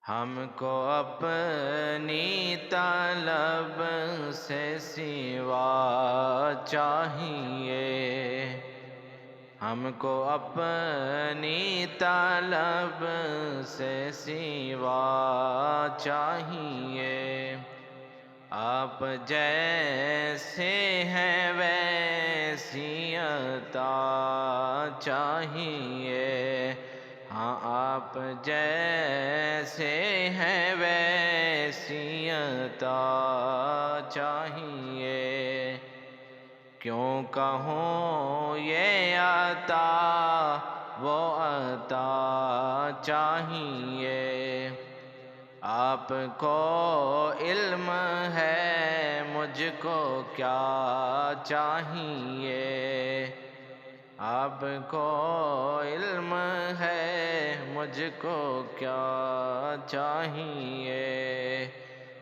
ہم کو اپنی طلب سے سوا چاہیے، ہم کو اپنی طلب سے سوا چاہیے۔ آپ جیسے ہیں ویسی عطا چاہیے، ہاں آپ جیسے ہیں ویسی عطا چاہیے۔ کیوں کہوں یہ عطا وہ عطا چاہیے، آپ کو علم ہے مجھ کو کیا چاہیے، آپ کو علم ہے مجھ کو کیا چاہیے۔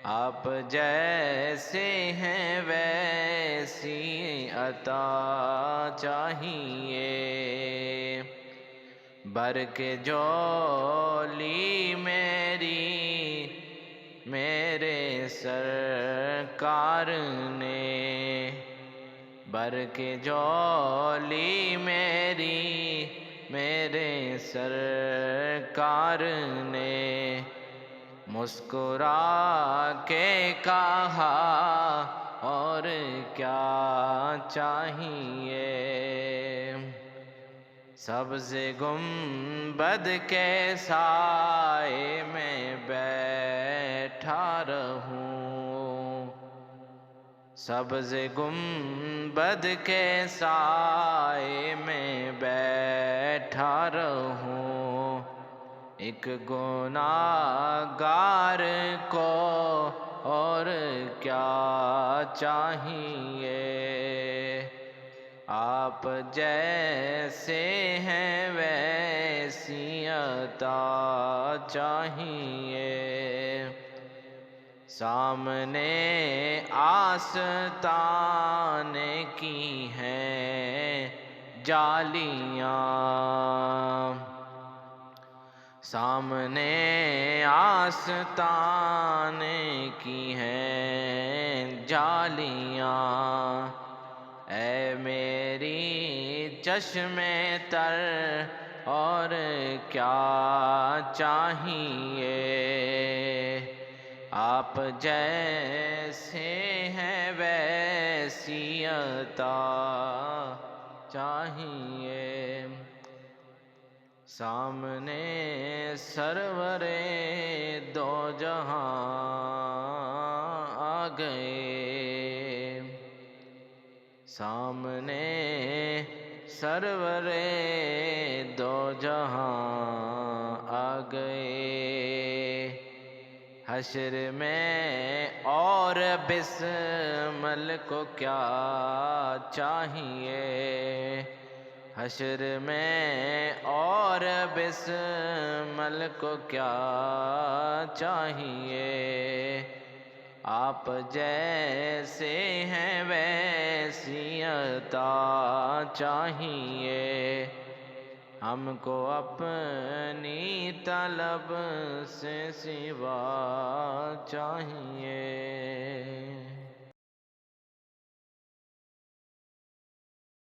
آپ جیسے ہیں ویسی عطا چاہیے۔ بر کے جولی میرے سرکار نے، بر کے جولی میرے سرکار نے، مسکرا کے کہا اور کیا چاہیے۔ سبز گنبد کے سائے میں بیٹھا رہوں، سبز گنبد کے سائے میں بیٹھا رہوں، ایک گناہگار کو اور کیا چاہیے۔ آپ جیسے ہیں ویسی عطا چاہیے۔ سامنے آستان کی ہیں جالیاں، سامنے آستان کی ہیں جالیاں، اے میری چشم تر اور کیا چاہیے۔ آپ جیسے ہیں ویسی عطا چاہیے۔ سامنے سرور دو جہاں آ گئے، سامنے سرور دو جہاں آ گئے، حشر میں اور بسمل کو کیا چاہیے، حشر میں اور بسمل کو کیا چاہیے۔ آپ جیسے ہیں ویسی عطا چاہیے، ہم کو اپنی طلب سے سوا چاہیے۔